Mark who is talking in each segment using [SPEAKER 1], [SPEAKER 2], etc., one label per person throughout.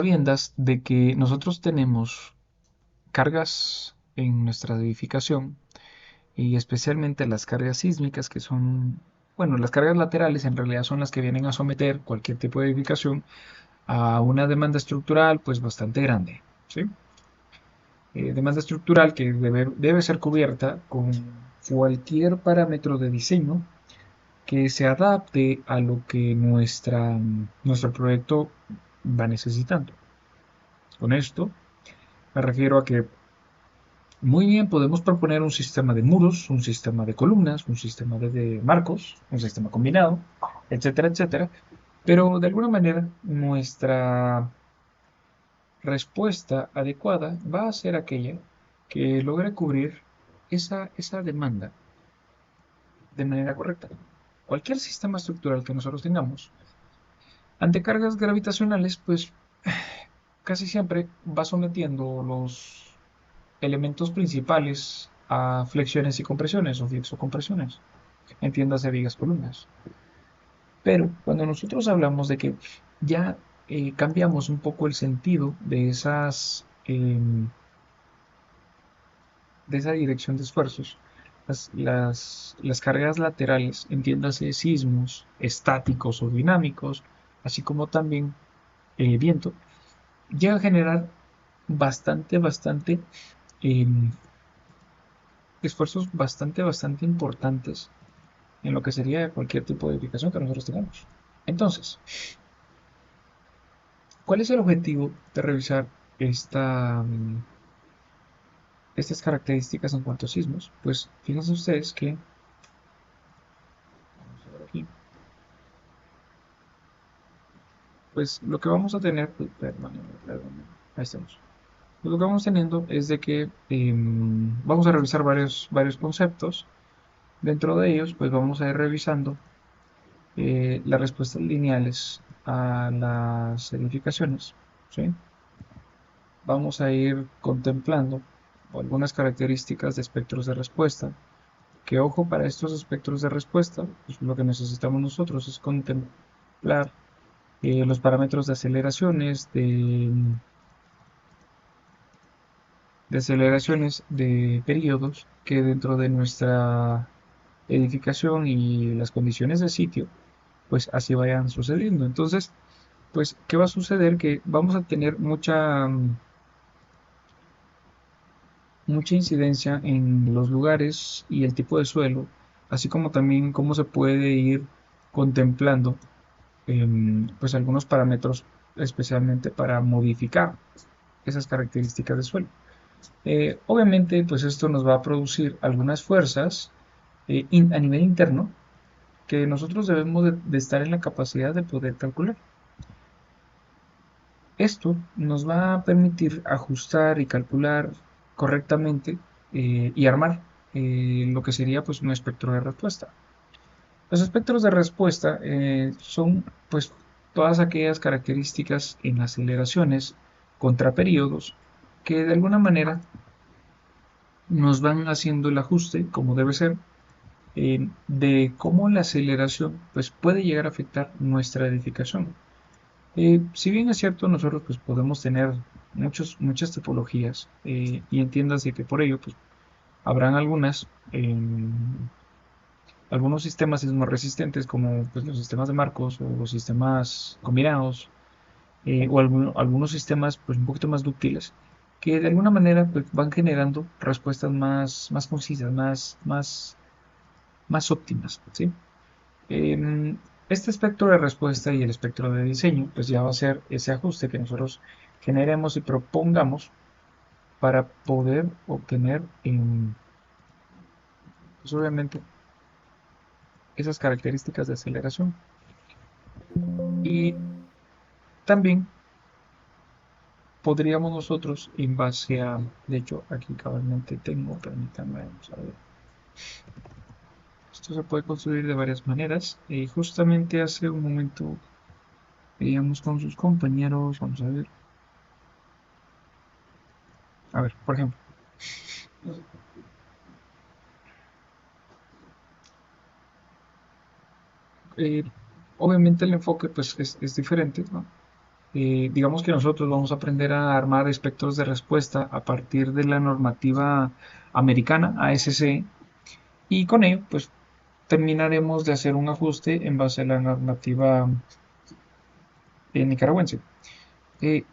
[SPEAKER 1] sabiendas de que nosotros tenemos cargas en nuestra edificación y especialmente las cargas sísmicas que son, bueno, las cargas laterales en realidad son las que vienen a someter cualquier tipo de edificación a una demanda estructural pues bastante grande, ¿sí? Demanda estructural que debe ser cubierta con cualquier parámetro de diseño que se adapte a lo que nuestro proyecto va necesitando. Con esto me refiero a que muy bien podemos proponer un sistema de muros, un sistema de columnas, un sistema de marcos, un sistema combinado, etcétera, etcétera. Pero de alguna manera nuestra respuesta adecuada va a ser aquella que logre cubrir esa demanda de manera correcta. Cualquier sistema estructural que nosotros tengamos, ante cargas gravitacionales, pues casi siempre va sometiendo los elementos principales a flexiones y compresiones o flexocompresiones, entiéndase vigas columnas. Pero cuando nosotros hablamos de que ya cambiamos un poco el sentido de esa dirección de esfuerzos, las cargas laterales, entiéndase sismos estáticos o dinámicos, así como también viento, llega a generar bastante eh, esfuerzos bastante importantes en lo que sería cualquier tipo de edificación que nosotros tengamos. Entonces, ¿cuál es el objetivo de revisar estas características en cuanto a sismos? Pues fíjense ustedes que, vamos a ver aquí, pues lo que vamos a tener, perdónenme, ahí estamos. Pues lo que vamos teniendo es de que vamos a revisar varios conceptos. Dentro de ellos, pues vamos a ir revisando las respuestas lineales a las edificaciones, ¿sí? Vamos a ir contemplando algunas características de espectros de respuesta, que ojo para estos espectros de respuesta, pues lo que necesitamos nosotros es contemplar los parámetros de aceleraciones de periodos que dentro de nuestra edificación y las condiciones de sitio, pues así vayan sucediendo. Entonces, pues, ¿qué va a suceder? Que vamos a tener mucha incidencia en los lugares y el tipo de suelo, así como también cómo se puede ir contemplando pues algunos parámetros especialmente para modificar esas características de suelo. Obviamente, pues esto nos va a producir algunas fuerzas a nivel interno que nosotros debemos de estar en la capacidad de poder calcular. Esto nos va a permitir ajustar y calcular correctamente y armar lo que sería pues un espectro de respuesta. Los espectros de respuesta son pues todas aquellas características en aceleraciones contra periodos que de alguna manera nos van haciendo el ajuste como debe ser de cómo la aceleración pues puede llegar a afectar nuestra edificación. Si bien es cierto, nosotros pues podemos tener muchas topologías y entiéndase que por ello pues habrán algunos sistemas sismo resistentes como pues, los sistemas de marcos o los sistemas combinados o algunos sistemas pues un poquito más dúctiles que de alguna manera pues, van generando respuestas más concisas, más óptimas, ¿sí? Eh, este espectro de respuesta y el espectro de diseño, pues ya va a ser ese ajuste que nosotros generemos y propongamos para poder obtener, pues obviamente, esas características de aceleración. Y también podríamos nosotros, en base a, de hecho, aquí cabalmente tengo, permítanme, vamos a ver. Esto se puede construir de varias maneras. Justamente hace un momento veíamos con sus compañeros, vamos a ver, por ejemplo. eh, Obviamente el enfoque pues es diferente, ¿no? Digamos que nosotros vamos a aprender a armar espectros de respuesta a partir de la normativa americana, ASC, y con ello, pues terminaremos de hacer un ajuste en base a la normativa nicaragüense. Eh,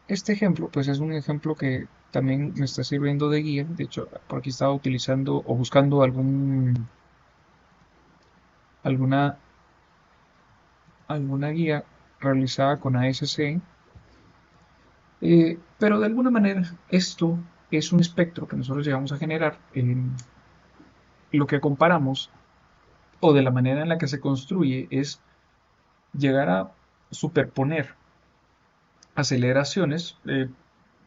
[SPEAKER 1] este ejemplo, pues es un ejemplo que también me está sirviendo de guía. De hecho, por aquí estaba utilizando o buscando alguna, alguna guía realizada con ASC. Pero de alguna manera esto es un espectro que nosotros llegamos a generar. Lo que comparamos o de la manera en la que se construye es llegar a superponer aceleraciones,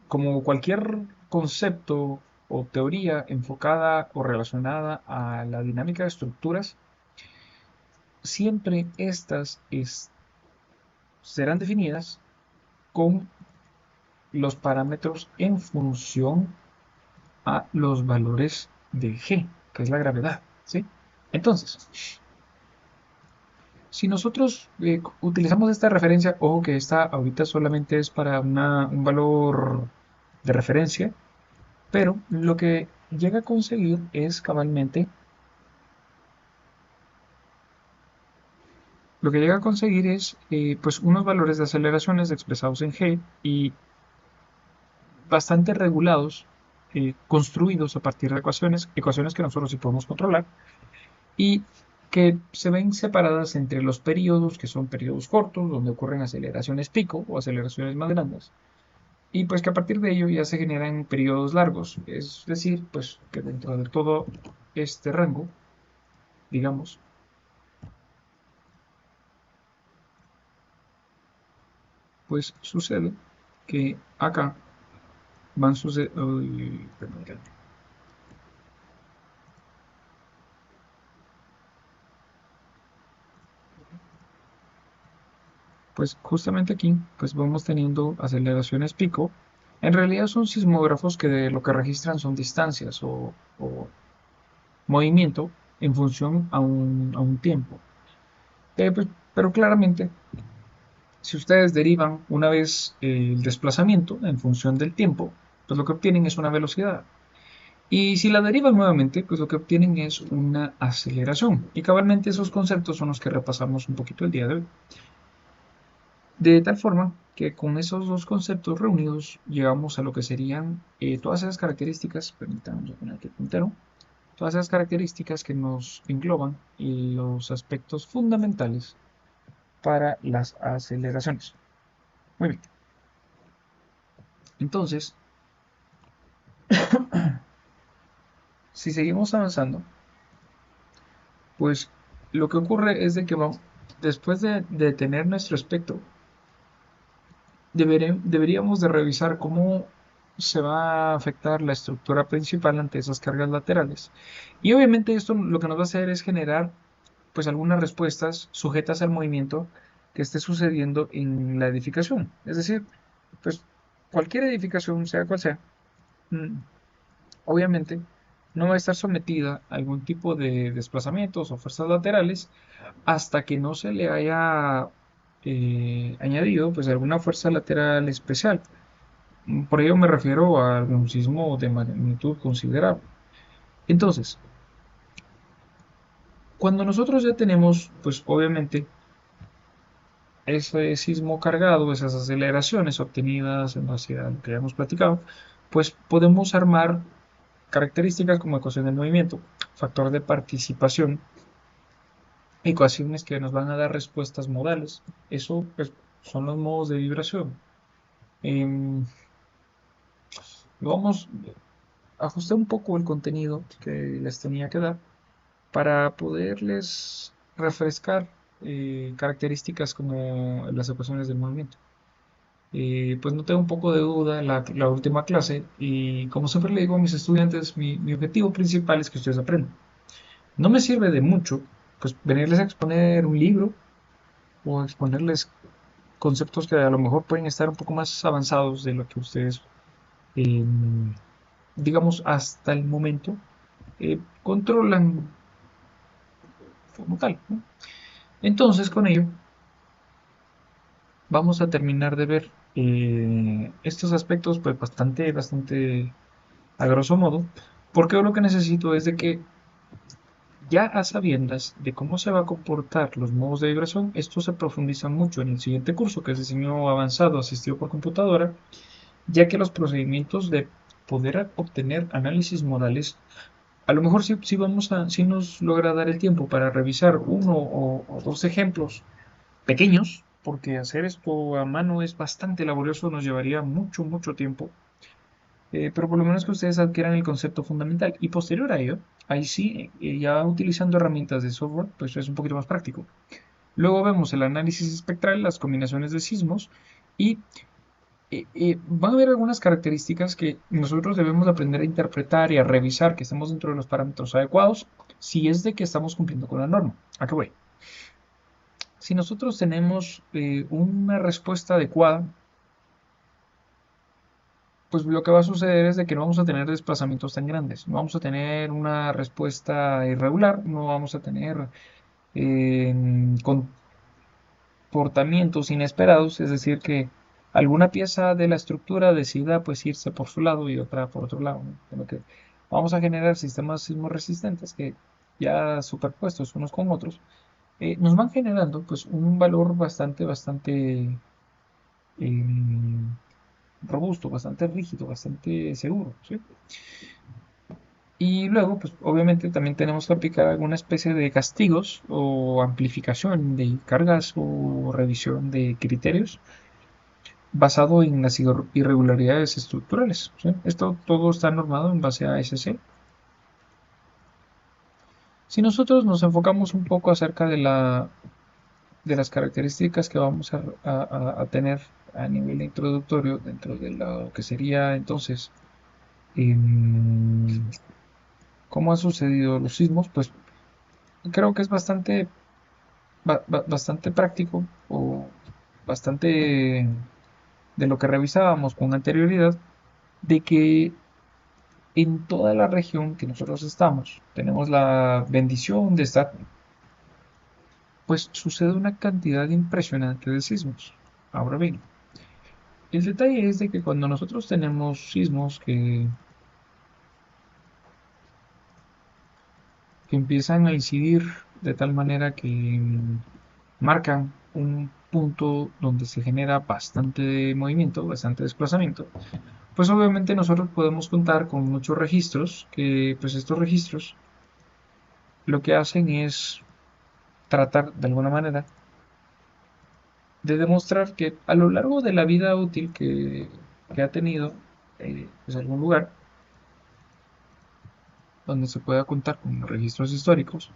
[SPEAKER 1] como cualquier concepto o teoría enfocada o relacionada a la dinámica de estructuras. Siempre estas serán definidas con los parámetros en función a los valores de G, que es la gravedad, ¿sí? Entonces, si nosotros utilizamos esta referencia, ojo que esta ahorita solamente es para un valor de referencia, pero lo que llega a conseguir es cabalmente, lo que llega a conseguir es pues unos valores de aceleraciones expresados en G y bastante regulados, construidos a partir de ecuaciones que nosotros sí podemos controlar y que se ven separadas entre los periodos, que son periodos cortos, donde ocurren aceleraciones pico o aceleraciones más grandes, y pues que a partir de ello ya se generan periodos largos, es decir, pues que dentro de todo este rango, digamos, pues sucede que acá van sucediendo, pues justamente aquí pues vamos teniendo aceleraciones pico. En realidad son sismógrafos que lo que registran son distancias o movimiento en función a un tiempo. Pero claramente, si ustedes derivan una vez el desplazamiento en función del tiempo, pues lo que obtienen es una velocidad. Y si la derivan nuevamente, pues lo que obtienen es una aceleración. Y cabalmente esos conceptos son los que repasamos un poquito el día de hoy. De tal forma que con esos dos conceptos reunidos llegamos a lo que serían todas esas características, permítanme poner aquí el puntero, todas esas características que nos engloban los aspectos fundamentales para las aceleraciones. Muy bien. Entonces, si seguimos avanzando, pues lo que ocurre es de que después de tener nuestro espectro, deberíamos de revisar cómo se va a afectar la estructura principal ante esas cargas laterales. Y obviamente esto lo que nos va a hacer es generar pues algunas respuestas sujetas al movimiento que esté sucediendo en la edificación. Es decir, pues cualquier edificación, sea cual sea, mm, obviamente no va a estar sometida a algún tipo de desplazamientos o fuerzas laterales hasta que no se le haya añadido pues alguna fuerza lateral especial. Por ello me refiero a algún sismo de magnitud considerable. Entonces, cuando nosotros ya tenemos, pues obviamente, ese sismo cargado, esas aceleraciones obtenidas en base a lo que ya hemos platicado, pues podemos armar características como ecuación del movimiento, factor de participación, ecuaciones que nos van a dar respuestas modales. Eso pues, son los modos de vibración. Em, vamos, ajusté un poco el contenido que les tenía que dar para poderles refrescar características como las ecuaciones del movimiento. Pues no tengo un poco de duda en la última clase y como siempre le digo a mis estudiantes, mi objetivo principal es que ustedes aprendan. No me sirve de mucho pues venirles a exponer un libro o exponerles conceptos que a lo mejor pueden estar un poco más avanzados de lo que ustedes, eh, digamos, hasta el momento controlan como tal, ¿no? Entonces, con ello, vamos a terminar de ver estos aspectos pues bastante a grosso modo, porque yo lo que necesito es de que ya a sabiendas de cómo se va a comportar los modos de vibración, esto se profundiza mucho en el siguiente curso, que es diseño avanzado asistido por computadora, ya que los procedimientos de poder obtener análisis modales, a lo mejor sí nos logra dar el tiempo para revisar uno o dos ejemplos pequeños, porque hacer esto a mano es bastante laborioso, nos llevaría mucho tiempo, pero por lo menos que ustedes adquieran el concepto fundamental y posterior a ello, ahí sí, ya utilizando herramientas de software, pues es un poquito más práctico. Luego vemos el análisis espectral, las combinaciones de sismos y van a haber algunas características que nosotros debemos aprender a interpretar y a revisar que estemos dentro de los parámetros adecuados si es de que estamos cumpliendo con la norma. ¿A qué voy? Si nosotros tenemos una respuesta adecuada, pues lo que va a suceder es de que no vamos a tener desplazamientos tan grandes, no vamos a tener una respuesta irregular, no vamos a tener eh, comportamientos inesperados, es decir, que alguna pieza de la estructura decida pues irse por su lado y otra por otro lado, ¿no? De lo que vamos a generar sistemas sismorresistentes que ya superpuestos unos con otros nos van generando pues un valor bastante eh, robusto, bastante rígido, bastante seguro, ¿sí? Y luego, pues obviamente también tenemos que aplicar alguna especie de castigos o amplificación de cargas o revisión de criterios basado en las irregularidades estructurales, ¿sí? Esto todo está normado en base a ASC. Si nosotros nos enfocamos un poco acerca de las características que vamos a tener a nivel introductorio dentro de lo que sería entonces em, cómo han sucedido los sismos, pues creo que es bastante práctico o bastante de lo que revisábamos con anterioridad, de que en toda la región que nosotros estamos tenemos la bendición de estar, pues sucede una cantidad impresionante de sismos. Ahora bien, el detalle es de que cuando nosotros tenemos sismos que empiezan a incidir de tal manera que marcan un punto donde se genera bastante movimiento, bastante desplazamiento, pues obviamente nosotros podemos contar con muchos registros, que pues estos registros lo que hacen es tratar de alguna manera de demostrar que a lo largo de la vida útil que ha tenido pues algún lugar donde se pueda contar con registros históricos,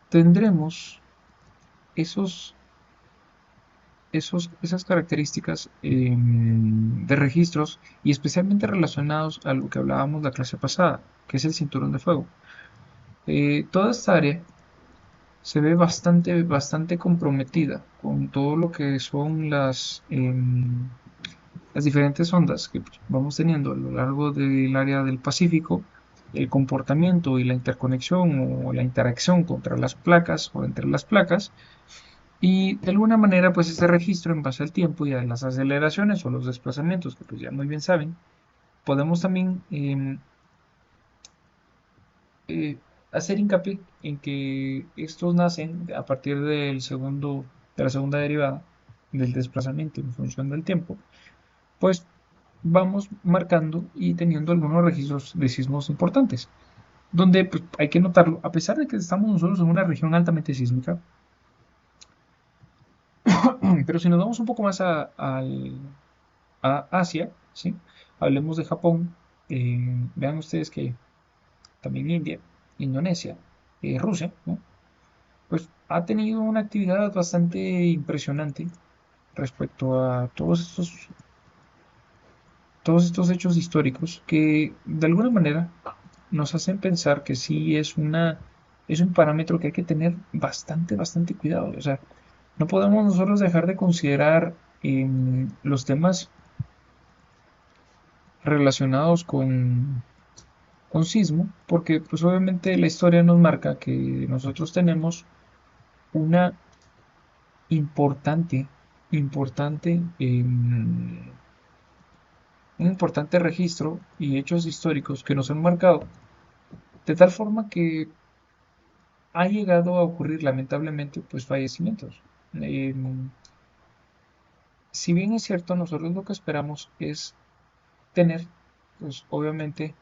[SPEAKER 1] tendremos esos esas características de registros y especialmente relacionados a lo que hablábamos la clase pasada, que es el cinturón de fuego. Toda esta área se ve bastante comprometida con todo lo que son las diferentes ondas que pues, vamos teniendo a lo largo del área del Pacífico, el comportamiento y la interconexión o la interacción contra las placas o entre las placas, y de alguna manera, pues ese registro en base al tiempo y a las aceleraciones o los desplazamientos, que pues ya muy bien saben, podemos también eh, hacer hincapié en que estos nacen a partir de la segunda derivada del desplazamiento en función del tiempo, pues vamos marcando y teniendo algunos registros de sismos importantes, donde pues, hay que notarlo, a pesar de que estamos nosotros en una región altamente sísmica, pero si nos vamos un poco más a Asia, ¿sí? Hablemos de Japón, vean ustedes que también India, Indonesia, Rusia, ¿no? Pues ha tenido una actividad bastante impresionante respecto a todos estos hechos históricos que de alguna manera nos hacen pensar que sí es un parámetro que hay que tener bastante cuidado. O sea, no podemos nosotros dejar de considerar los temas relacionados con sismo, porque pues obviamente la historia nos marca que nosotros tenemos una importante, importante, un importante registro y hechos históricos que nos han marcado, de tal forma que ha llegado a ocurrir lamentablemente pues fallecimientos. Em, si bien es cierto, nosotros lo que esperamos es tener pues obviamente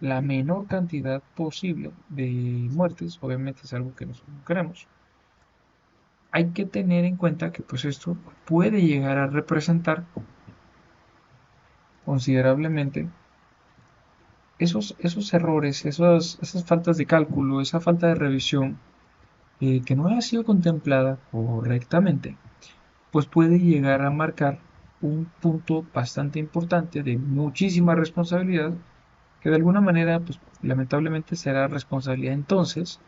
[SPEAKER 1] la menor cantidad posible de muertes, obviamente es algo que nosotros no queremos. Hay que tener en cuenta que pues esto puede llegar a representar considerablemente esos errores, esas faltas de cálculo, esa falta de revisión que no haya sido contemplada correctamente, pues puede llegar a marcar un punto bastante importante de muchísima responsabilidad, que de alguna manera, pues lamentablemente será responsabilidad entonces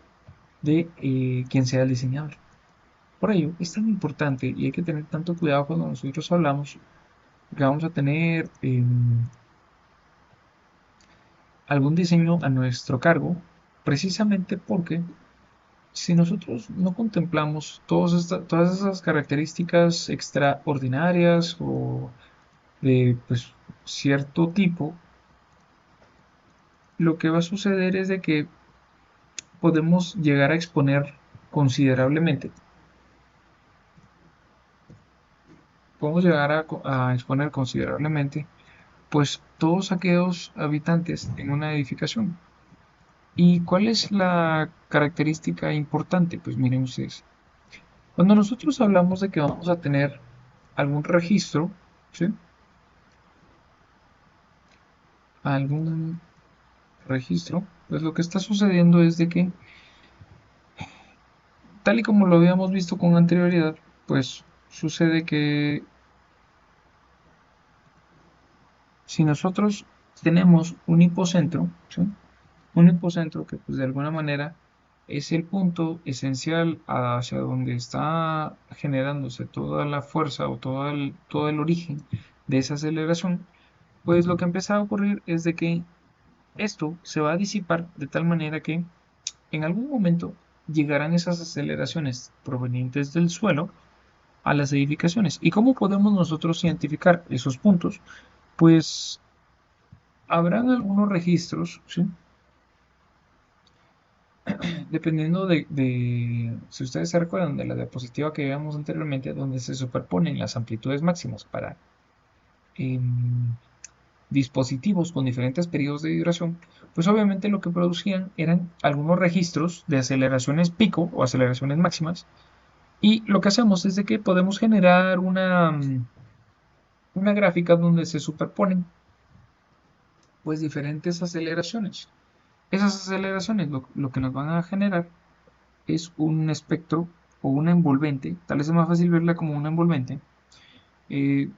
[SPEAKER 1] de quien sea el diseñador. Por ello, es tan importante y hay que tener tanto cuidado cuando nosotros hablamos que vamos a tener algún diseño a nuestro cargo, precisamente porque si nosotros no contemplamos todas esas características extraordinarias o de pues, cierto tipo, lo que va a suceder es de que podemos llegar a exponer considerablemente, podemos llegar a exponer considerablemente, pues todos aquellos habitantes en una edificación. ¿Y cuál es la característica importante? Pues miren ustedes, cuando nosotros hablamos de que vamos a tener algún registro, ¿sí? Algún registro, pues lo que está sucediendo es de que, tal y como lo habíamos visto con anterioridad, pues sucede que si nosotros tenemos un hipocentro, ¿sí? Un hipocentro que pues de alguna manera es el punto esencial hacia donde está generándose toda la fuerza o todo el origen de esa aceleración, pues lo que empieza a ocurrir es de que esto se va a disipar de tal manera que en algún momento llegarán esas aceleraciones provenientes del suelo a las edificaciones. ¿Y cómo podemos nosotros identificar esos puntos? Pues habrán algunos registros, ¿sí? Dependiendo si ustedes se recuerdan de la diapositiva que veíamos anteriormente, donde se superponen las amplitudes máximas para em, dispositivos con diferentes periodos de duración, pues obviamente lo que producían eran algunos registros de aceleraciones pico o aceleraciones máximas. Y lo que hacemos es de que podemos generar una gráfica donde se superponen pues diferentes aceleraciones. Esas aceleraciones lo que nos van a generar es un espectro o una envolvente, tal vez es más fácil verla como una envolvente, eh,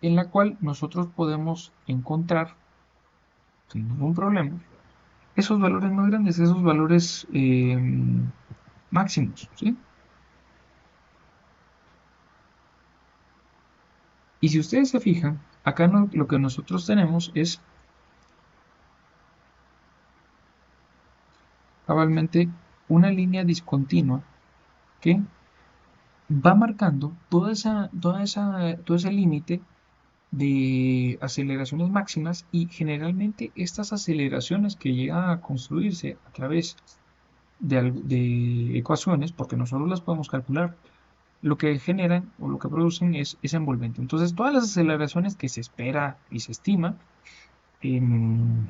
[SPEAKER 1] en la cual nosotros podemos encontrar, sin ningún problema, esos valores más grandes, esos valores máximos, ¿sí? Y si ustedes se fijan, acá lo que nosotros tenemos es cabalmente una línea discontinua que va marcando todo ese límite de aceleraciones máximas y generalmente estas aceleraciones que llegan a construirse a través de ecuaciones, porque nosotros las podemos calcular, lo que generan o lo que producen es ese envolvente. Entonces, todas las aceleraciones que se espera y se estima, em,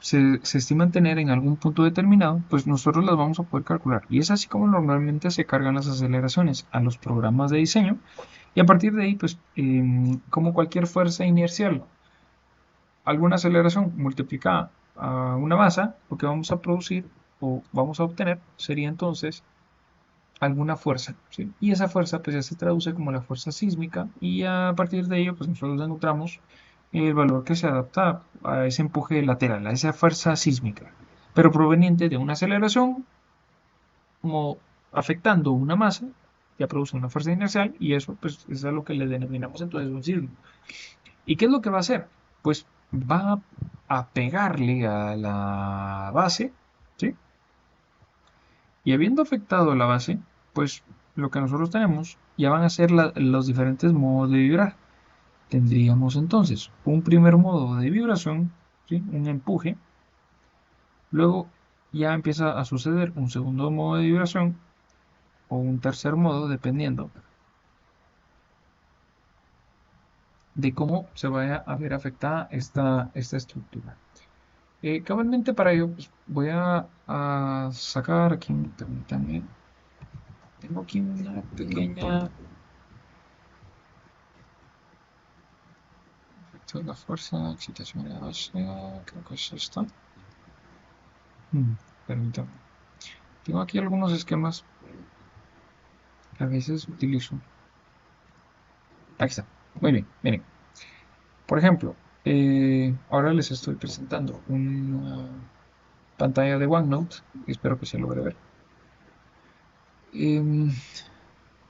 [SPEAKER 1] se estiman tener en algún punto determinado, pues nosotros las vamos a poder calcular. Y es así como normalmente se cargan las aceleraciones a los programas de diseño. Y a partir de ahí, pues como cualquier fuerza inercial, alguna aceleración multiplicada a una masa, lo que vamos a producir o vamos a obtener sería entonces alguna fuerza, ¿sí? Y esa fuerza pues ya se traduce como la fuerza sísmica y a partir de ello pues nosotros encontramos el valor que se adapta a ese empuje lateral, a esa fuerza sísmica, pero proveniente de una aceleración como afectando una masa ya produce una fuerza inercial y eso pues es a lo que le denominamos entonces un sismo. ¿Y qué es lo que va a hacer? Pues va a pegarle a la base, ¿sí? Y habiendo afectado la base, pues lo que nosotros tenemos ya van a ser los diferentes modos de vibrar. Tendríamos entonces un primer modo de vibración, ¿sí? Un empuje. Luego ya empieza a suceder un segundo modo de vibración o un tercer modo, dependiendo de cómo se vaya a ver afectada esta estructura. Cabalmente para ello pues, voy a sacar aquí, permítanme, tengo aquí una pequeña efecto de la fuerza, excitación de la base, creo que es esta. Permítanme. Tengo aquí algunos esquemas que a veces utilizo. Aquí está. Muy bien, miren. Por ejemplo, ahora les estoy presentando una pantalla de OneNote. Espero que se logre ver.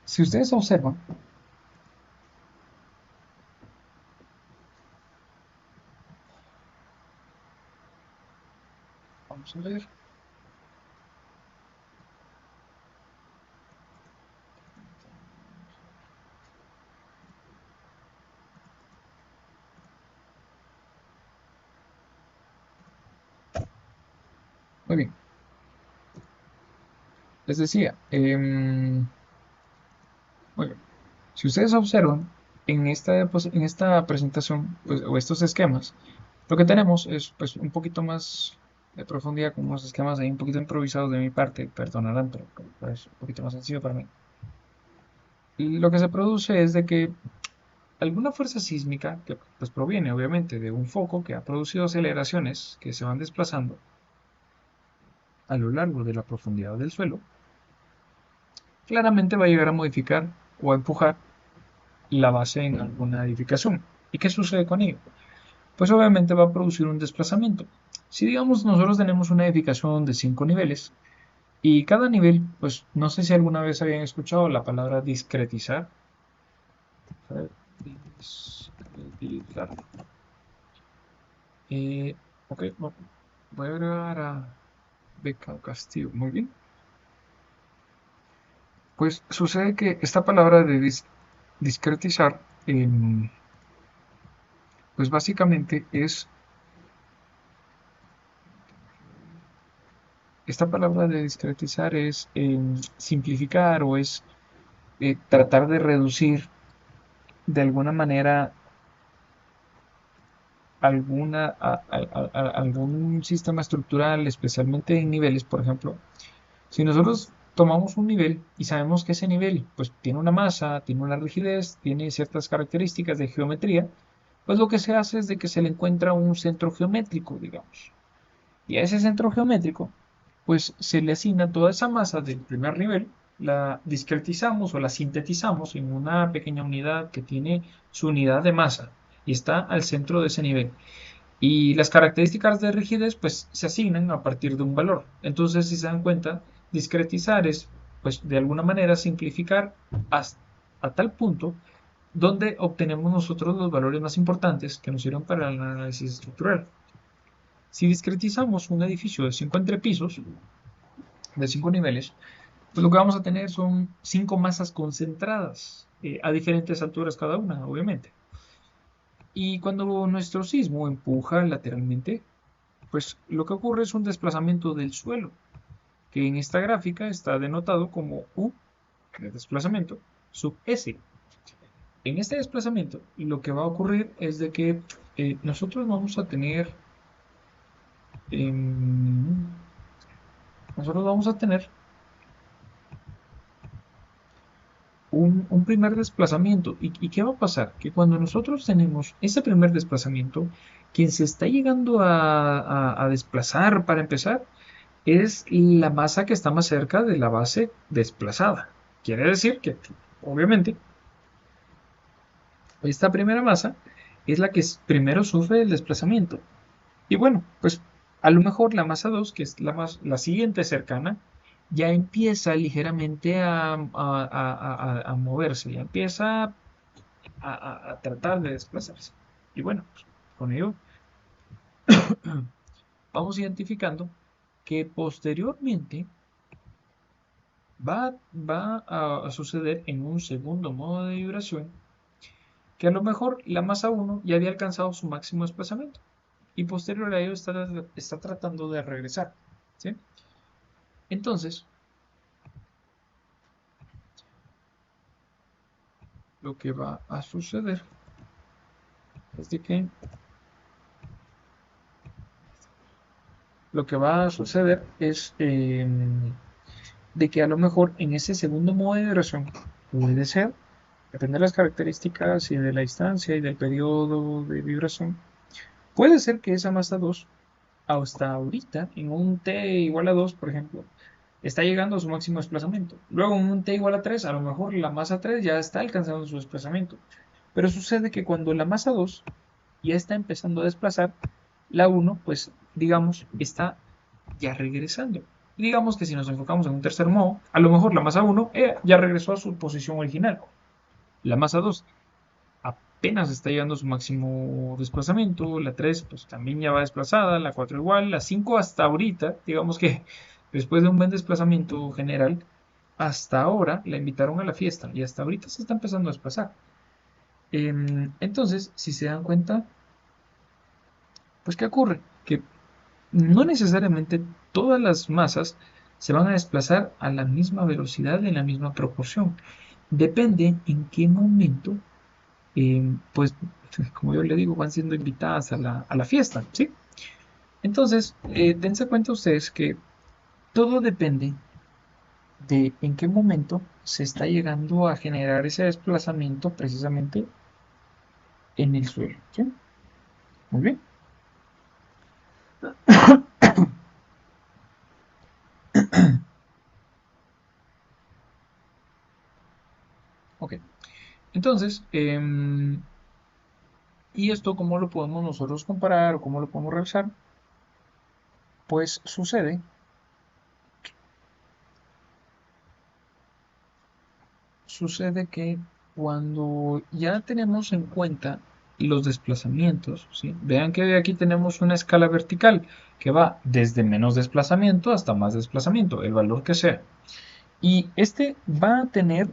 [SPEAKER 1] Si ustedes observan, vamos a ver. Muy bien. Les decía, muy bien. Si ustedes observan en esta presentación pues, o estos esquemas, lo que tenemos es pues, un poquito más de profundidad con unos esquemas ahí un poquito improvisados de mi parte, perdonarán, pero es un poquito más sencillo para mí. Y lo que se produce es de que alguna fuerza sísmica, que pues, proviene obviamente de un foco que ha producido aceleraciones que se van desplazando a lo largo de la profundidad del suelo, claramente va a llegar a modificar o a empujar la base en alguna edificación. ¿Y qué sucede con ello? Pues obviamente va a producir un desplazamiento. Si digamos nosotros tenemos una edificación de 5 niveles y cada nivel, pues no sé si alguna vez habían escuchado la palabra discretizar. Discretizar. Ok, voy a agregar a Beca Castillo. Muy bien. Pues sucede que esta palabra de discretizar, pues básicamente es, esta palabra de discretizar es simplificar o es tratar de reducir de alguna manera algún sistema estructural, especialmente en niveles, por ejemplo. Si nosotros tomamos un nivel y sabemos que ese nivel pues, tiene una masa, tiene una rigidez, tiene ciertas características de geometría, pues lo que se hace es de que se le encuentra un centro geométrico, digamos. Y a ese centro geométrico, pues se le asigna toda esa masa del primer nivel, la discretizamos o la sintetizamos en una pequeña unidad que tiene su unidad de masa y está al centro de ese nivel. Y las características de rigidez pues se asignan a partir de un valor. Entonces, si se dan cuenta, discretizar es pues de alguna manera simplificar hasta a tal punto donde obtenemos nosotros los valores más importantes que nos sirven para el análisis estructural. Si discretizamos un edificio de 5 entrepisos, de 5 niveles, pues lo que vamos a tener son 5 masas concentradas a diferentes alturas cada una, obviamente. Y cuando nuestro sismo empuja lateralmente, pues lo que ocurre es un desplazamiento del suelo, que en esta gráfica está denotado como U de desplazamiento sub S. En este desplazamiento lo que va a ocurrir es de que nosotros vamos a tener nosotros vamos a tener un primer desplazamiento. ¿Y qué va a pasar? Que cuando nosotros tenemos ese primer desplazamiento, quien se está llegando a desplazar para empezar es la masa que está más cerca de la base desplazada. Quiere decir que, obviamente, esta primera masa es la que primero sufre el desplazamiento. Y bueno, pues a lo mejor la masa 2, que es la siguiente cercana, ya empieza ligeramente a moverse, ya empieza a tratar de desplazarse. Y bueno, pues, con ello vamos identificando que posteriormente va a suceder en un segundo modo de vibración que a lo mejor la masa 1 ya había alcanzado su máximo desplazamiento y posterior a ello está tratando de regresar. ¿Sí? Entonces, lo que va a suceder es de que lo que va a suceder es de que a lo mejor en ese segundo modo de vibración puede ser, depende de las características y de la distancia y del periodo de vibración, puede ser que esa masa 2 hasta ahorita, en un t igual a 2, por ejemplo, está llegando a su máximo desplazamiento. Luego en un t igual a 3, a lo mejor la masa 3 ya está alcanzando su desplazamiento. Pero sucede que cuando la masa 2 ya está empezando a desplazar, la 1, pues digamos, está ya regresando. Y digamos que si nos enfocamos en un tercer modo, a lo mejor la masa 1 ya regresó a su posición original. La masa 2 apenas está llegando a su máximo desplazamiento, la 3 pues también ya va desplazada, la 4 igual, la 5 hasta ahorita, digamos que después de un buen desplazamiento general, hasta ahora la invitaron a la fiesta y hasta ahorita se está empezando a desplazar. Entonces, si se dan cuenta, pues ¿qué ocurre? Que no necesariamente todas las masas se van a desplazar a la misma velocidad en la misma proporción. Depende en qué momento, pues, como yo le digo, van siendo invitadas a la fiesta, ¿sí? Entonces, dense cuenta ustedes que todo depende de en qué momento se está llegando a generar ese desplazamiento precisamente en el suelo, ¿sí? Muy bien. Ok. Entonces, ¿y esto cómo lo podemos nosotros comparar o cómo lo podemos revisar? Pues sucede que cuando ya tenemos en cuenta los desplazamientos, ¿sí? Vean que aquí tenemos una escala vertical que va desde menos desplazamiento hasta más desplazamiento, el valor que sea. Y este va a tener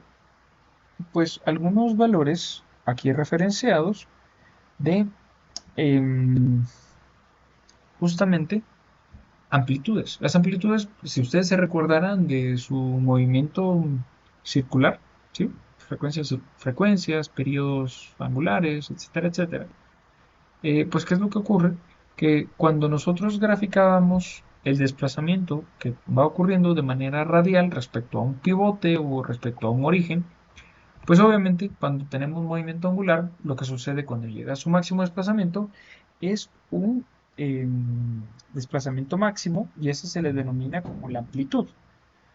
[SPEAKER 1] pues algunos valores aquí referenciados de em, justamente amplitudes. Las amplitudes, si ustedes se recordarán de su movimiento circular, ¿sí? Frecuencias, periodos angulares, etcétera, etcétera. Pues, ¿qué es lo que ocurre? Que cuando nosotros graficábamos el desplazamiento que va ocurriendo de manera radial respecto a un pivote o respecto a un origen, pues obviamente cuando tenemos movimiento angular, lo que sucede cuando llega a su máximo desplazamiento es un desplazamiento máximo y ese se le denomina como la amplitud.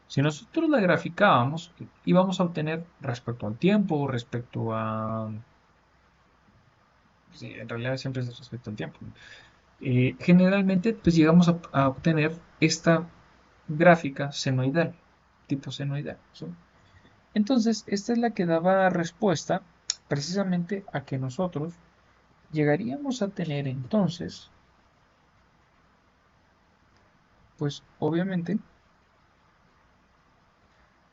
[SPEAKER 1] Si nosotros la graficábamos, íbamos a obtener respecto al tiempo o respecto a... Sí, en realidad siempre es respecto al tiempo. Generalmente pues llegamos a obtener esta gráfica senoidal, tipo senoidal, ¿sí? Entonces, esta es la que daba respuesta precisamente a que nosotros llegaríamos a tener entonces, pues obviamente,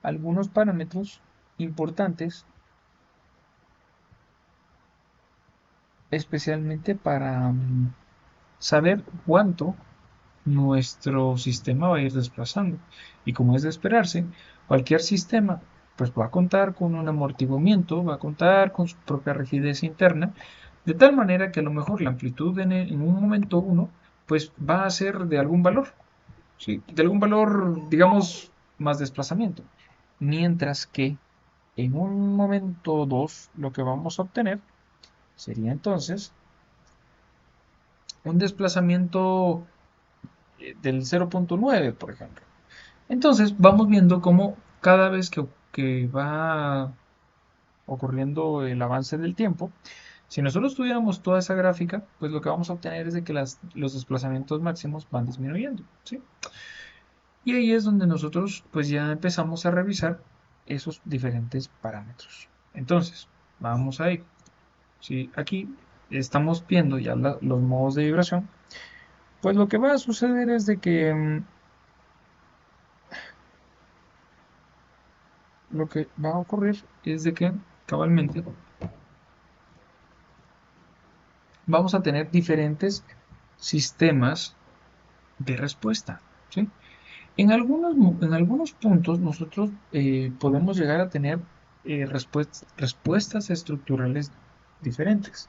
[SPEAKER 1] algunos parámetros importantes, especialmente para saber cuánto nuestro sistema va a ir desplazando. Y como es de esperarse, cualquier sistema pues va a contar con un amortiguamiento, va a contar con su propia rigidez interna, de tal manera que a lo mejor la amplitud en un momento uno pues va a ser de algún valor, ¿sí? De algún valor, digamos, más desplazamiento. Mientras que en un momento 2 lo que vamos a obtener sería entonces un desplazamiento del 0.9, por ejemplo. Entonces vamos viendo cómo cada vez que va ocurriendo el avance del tiempo, si nosotros tuviéramos toda esa gráfica, pues lo que vamos a obtener es de que los desplazamientos máximos van disminuyendo, ¿sí? Y ahí es donde nosotros pues ya empezamos a revisar esos diferentes parámetros. Entonces, vamos a ir. Si aquí estamos viendo ya los modos de vibración, pues lo que va a suceder es de que lo que va a ocurrir es de que cabalmente vamos a tener diferentes sistemas de respuesta, ¿sí? En algunos puntos nosotros podemos llegar a tener respuestas estructurales diferentes,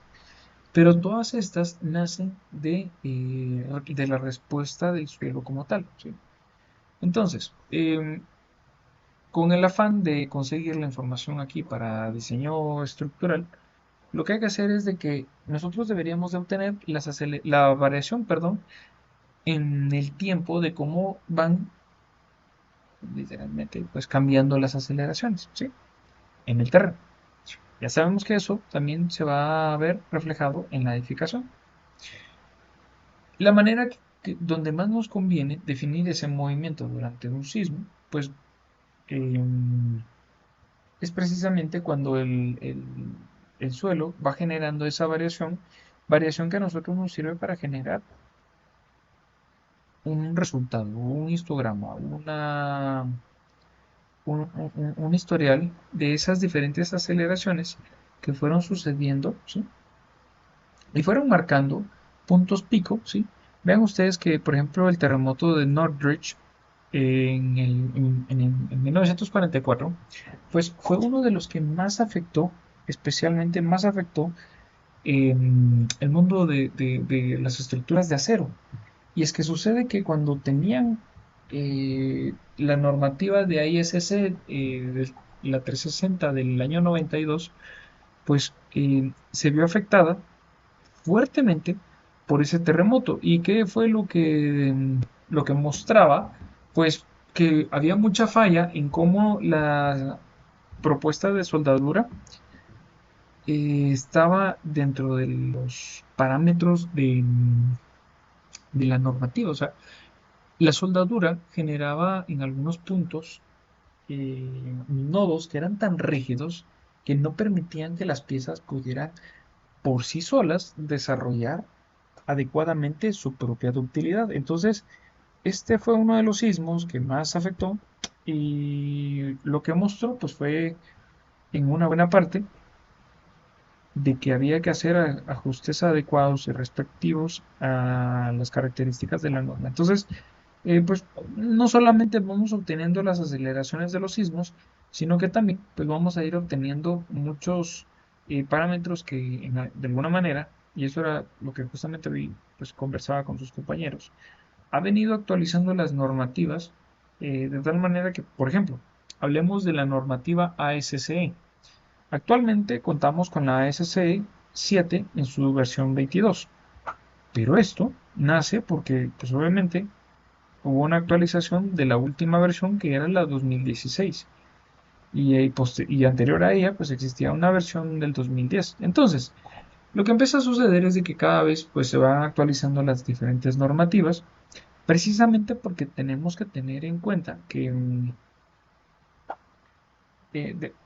[SPEAKER 1] pero todas estas nacen de la respuesta del suelo como tal, ¿sí? Entonces, con el afán de conseguir la información aquí para diseño estructural, lo que hay que hacer es de que nosotros deberíamos de obtener la variación, perdón, en el tiempo de cómo van literalmente pues cambiando las aceleraciones, ¿sí? En el terreno. Ya sabemos que eso también se va a ver reflejado en la edificación. La manera donde más nos conviene definir ese movimiento durante un sismo, pues eh, es precisamente cuando el suelo va generando esa variación que a nosotros nos sirve para generar un resultado, un histograma, un historial de esas diferentes aceleraciones que fueron sucediendo, ¿sí? Y fueron marcando puntos pico, ¿sí? Vean ustedes que, por ejemplo, el terremoto de Northridge en 1944, pues fue uno de los que más afectó, especialmente más afectó el mundo de las estructuras de acero. Y es que sucede que cuando tenían la normativa de ISC, la 360 del año 92, pues se vio afectada fuertemente por ese terremoto. ¿Y qué fue lo que mostraba? Pues que había mucha falla en cómo la propuesta de soldadura estaba dentro de los parámetros de la normativa. O sea, la soldadura generaba en algunos puntos nodos que eran tan rígidos que no permitían que las piezas pudieran por sí solas desarrollar adecuadamente su propia ductilidad. Entonces, este fue uno de los sismos que más afectó y lo que mostró pues fue en una buena parte de que había que hacer ajustes adecuados y respectivos a las características de la norma. Entonces, pues no solamente vamos obteniendo las aceleraciones de los sismos, sino que también pues vamos a ir obteniendo muchos parámetros que de alguna manera, y eso era lo que justamente hoy pues conversaba con sus compañeros, ha venido actualizando las normativas de tal manera que, por ejemplo, hablemos de la normativa ASCE. Actualmente contamos con la ASCE 7 en su versión 22, pero esto nace porque, pues obviamente, hubo una actualización de la última versión que era la 2016 y anterior a ella pues existía una versión del 2010. Entonces, lo que empieza a suceder es de que cada vez pues se van actualizando las diferentes normativas, precisamente porque tenemos que tener en cuenta que,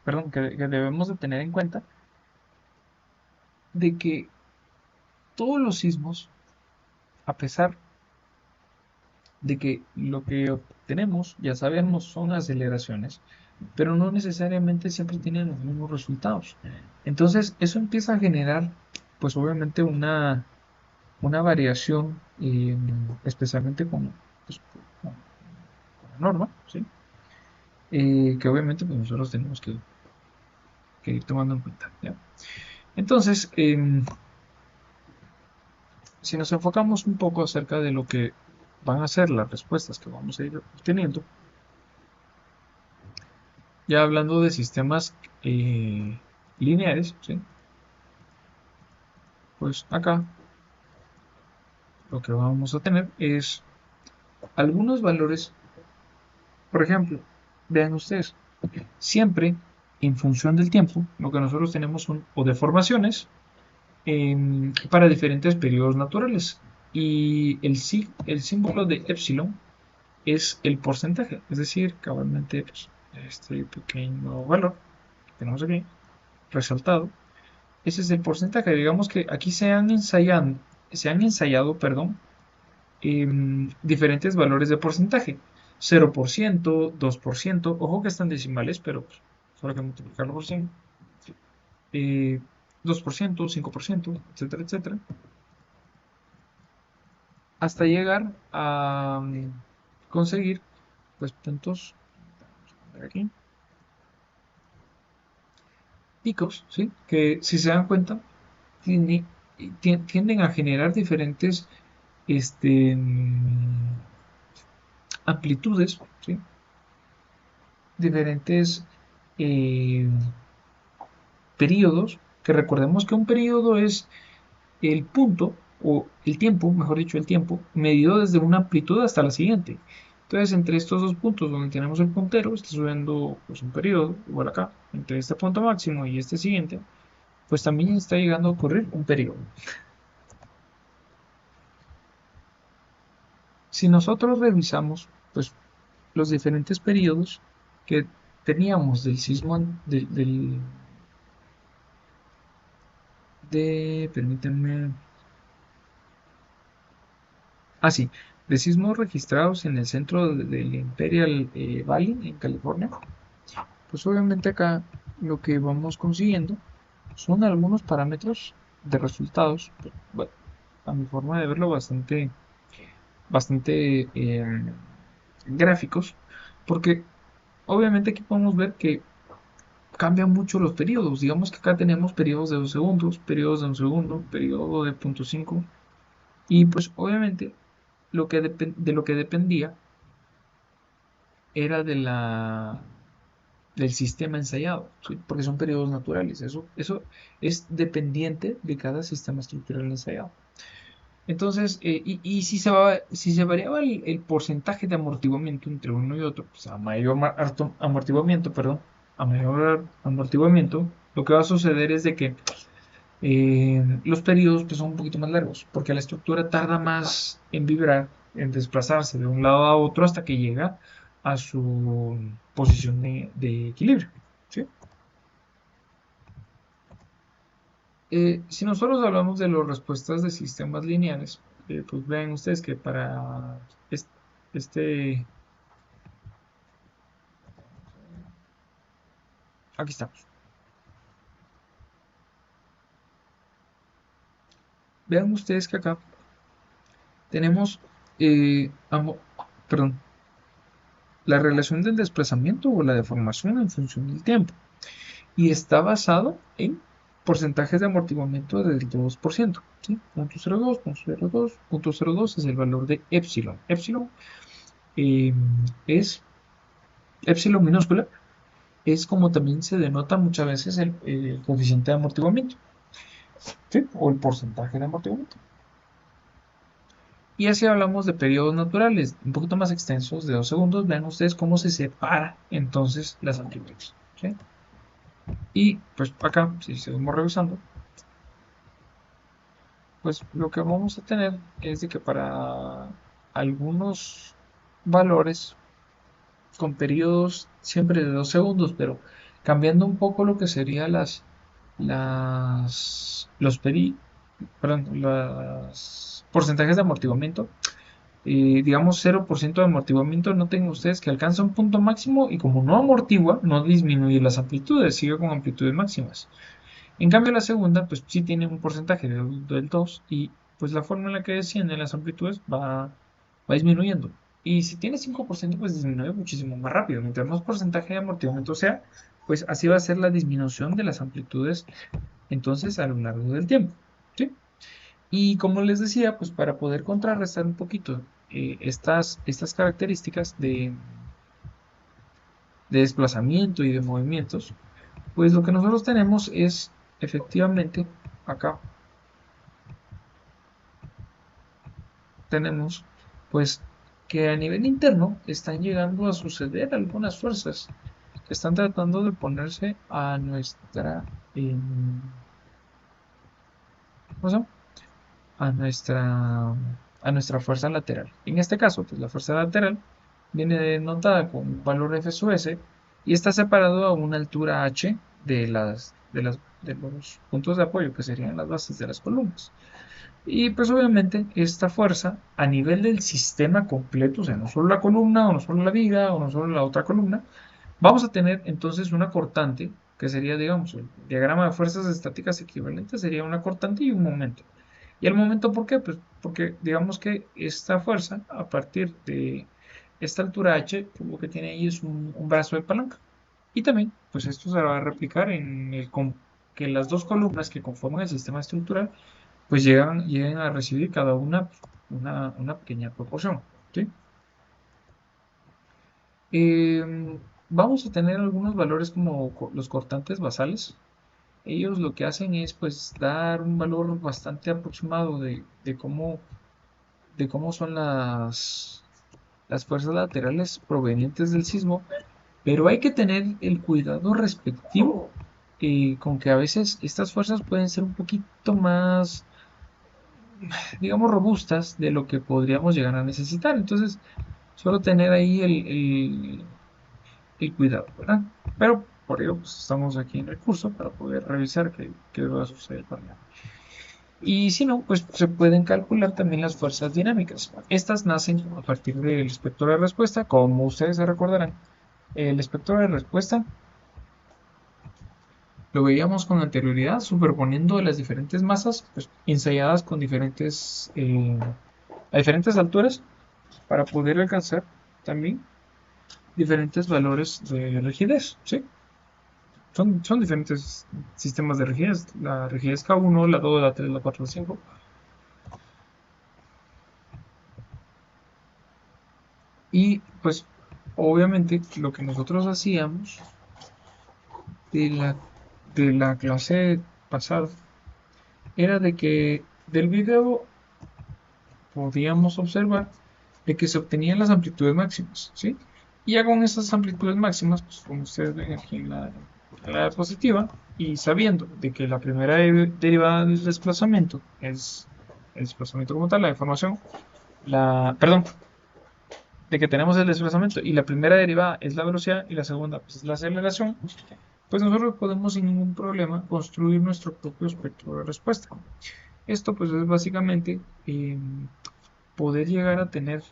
[SPEAKER 1] perdón, que debemos de tener en cuenta de que todos los sismos, a pesar de que lo que obtenemos, ya sabemos, son aceleraciones, pero no necesariamente siempre tienen los mismos resultados. Entonces, eso empieza a generar, pues obviamente, una variación, especialmente pues, con la norma, ¿sí? Que obviamente pues, nosotros tenemos que ir tomando en cuenta, ¿ya? Entonces, si nos enfocamos un poco acerca de lo que van a ser las respuestas que vamos a ir obteniendo, ya hablando de sistemas lineares, ¿sí? Pues acá lo que vamos a tener es algunos valores, por ejemplo, vean ustedes, siempre en función del tiempo, lo que nosotros tenemos son o deformaciones para diferentes periodos naturales. Y el símbolo de epsilon es el porcentaje, es decir, cabalmente pues, este pequeño valor que tenemos aquí resaltado, ese es el porcentaje. Digamos que aquí se han ensayado, perdón, diferentes valores de porcentaje. 0%, 2%, ojo que están decimales, pero pues, solo hay que multiplicarlo por 100. eh, 2%, 5%, etcétera, etcétera, hasta llegar a conseguir pues puntos, vamos a poner aquí, picos, ¿sí? Que si se dan cuenta, tienden a generar diferentes este, amplitudes, ¿sí? Diferentes eh, periodos, que recordemos que un periodo es el punto, o el tiempo, mejor dicho, el tiempo, medido desde una amplitud hasta la siguiente. Entonces, entre estos dos puntos donde tenemos el puntero, está subiendo pues, un periodo, igual acá, entre este punto máximo y este siguiente, pues también está llegando a ocurrir un periodo. Si nosotros revisamos pues, los diferentes periodos que teníamos del sismo, permítanme, sí, de sismos registrados en el centro del Imperial Valley, en California, pues obviamente acá lo que vamos consiguiendo son algunos parámetros de resultados, bueno, a mi forma de verlo, bastante gráficos, porque obviamente aquí podemos ver que cambian mucho los periodos. Digamos que acá tenemos periodos de 2 segundos, periodos de 1 segundo, periodo de 0.5, y pues obviamente de lo que dependía era del sistema ensayado, ¿sí? Porque son periodos naturales. Eso es dependiente de cada sistema estructural ensayado. Entonces, y si se variaba el porcentaje de amortiguamiento entre uno y otro, pues a mayor amortiguamiento, perdón, a mayor amortiguamiento, lo que va a suceder es de que los periodos pues, son un poquito más largos, porque la estructura tarda más en vibrar, en desplazarse de un lado a otro hasta que llega a su posición de equilibrio, ¿sí? Si nosotros hablamos de las respuestas de sistemas lineales, pues vean ustedes que para este, aquí estamos. Vean ustedes que acá tenemos, perdón, la relación del desplazamiento o la deformación en función del tiempo. Y está basado en porcentajes de amortiguamiento del 2%, ¿sí? 0.02, 0.02, 0.02 es el valor de epsilon. Epsilon eh, es epsilon minúscula, es como también se denota muchas veces el coeficiente de amortiguamiento, ¿sí? O el porcentaje de amortiguamiento. Y así hablamos de periodos naturales, un poquito más extensos, de 2 segundos. Vean ustedes cómo se separa entonces las amplitudes, ¿sí? Y pues acá, si seguimos revisando, pues lo que vamos a tener es de que para algunos valores con periodos siempre de 2 segundos, pero cambiando un poco lo que sería los porcentajes de amortiguamiento, digamos 0% de amortiguamiento, noten ustedes que alcanza un punto máximo y como no amortigua, no disminuye las amplitudes, sigue con amplitudes máximas. En cambio, la segunda, pues sí tiene un porcentaje del 2 y pues la forma en la que descienden las amplitudes va disminuyendo. Y si tiene 5%, pues disminuye muchísimo más rápido. Mientras más porcentaje de amortiguamiento sea, pues así va a ser la disminución de las amplitudes entonces a lo largo del tiempo, ¿sí? Y como les decía, pues para poder contrarrestar un poquito estas características de desplazamiento y de movimientos, pues lo que nosotros tenemos es efectivamente acá tenemos pues que a nivel interno están llegando a suceder algunas fuerzas que están tratando de ponerse ¿cómo se llama? a nuestra a nuestra fuerza lateral. En este caso, pues la fuerza lateral viene denotada con un valor FSUS y está separado a una altura h de los puntos de apoyo, que serían las bases de las columnas. Y pues obviamente esta fuerza a nivel del sistema completo, o sea, no solo la columna, o no solo la viga, o no solo la otra columna, vamos a tener entonces una cortante, que sería, digamos, el diagrama de fuerzas estáticas equivalentes sería una cortante y un momento. ¿Y el momento por qué? Pues porque digamos que esta fuerza, a partir de esta altura h, pues lo que tiene ahí es un brazo de palanca. Y también, pues esto se va a replicar en que las dos columnas que conforman el sistema estructural, pues lleguen a recibir cada una una pequeña proporción. ¿Sí? Vamos a tener algunos valores como los cortantes basales. Ellos lo que hacen es pues dar un valor bastante aproximado de cómo son las fuerzas laterales provenientes del sismo, pero hay que tener el cuidado respectivo con que a veces estas fuerzas pueden ser un poquito más, digamos, robustas de lo que podríamos llegar a necesitar. Entonces, solo tener ahí el cuidado, ¿verdad? Pero por ello pues, estamos aquí en el curso para poder revisar qué va a suceder con él. Y si no, pues se pueden calcular también las fuerzas dinámicas. Estas nacen a partir del espectro de respuesta. Como ustedes se recordarán, el espectro de respuesta lo veíamos con anterioridad, superponiendo las diferentes masas pues, ensayadas con a diferentes alturas para poder alcanzar también diferentes valores de rigidez. ¿Sí? Son diferentes sistemas de rigidez. La rigidez K1, la 2, la 3, la 4, la 5. Y pues obviamente lo que nosotros hacíamos de de la clase pasada era de que del video podíamos observar de que se obtenían las amplitudes máximas, ¿sí? Y ya con esas amplitudes máximas, pues como ustedes ven aquí en la diapositiva, y sabiendo de que la primera derivada del desplazamiento es el desplazamiento como tal, la deformación, perdón, de que tenemos el desplazamiento y la primera derivada es la velocidad y la segunda pues, es la aceleración, pues nosotros podemos sin ningún problema construir nuestro propio espectro de respuesta. Esto pues es básicamente poder llegar a tener